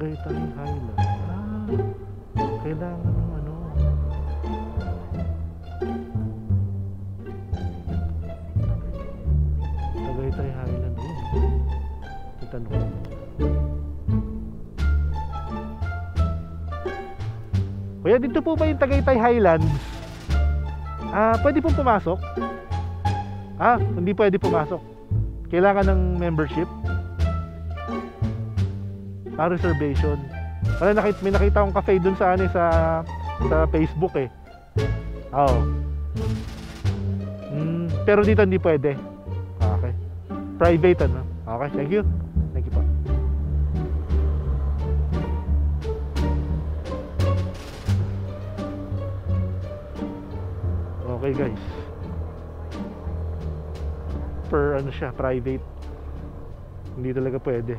Tagaytay Highland. Kailangan ng ano. Tagaytay Highland. Itanong. Kuya, dito po ba yung Tagaytay Highlands? Pwede pong pumasok? Hindi pwede pumasok. Kailangan ng membership. Reservation. May nakita akong cafe dun sa Facebook eh. Oo. Pero dito hindi pwede. Okay. Private ano. Okay, thank you. Thank you po. Okay guys. Per ano siya, private. Hindi talaga pwede.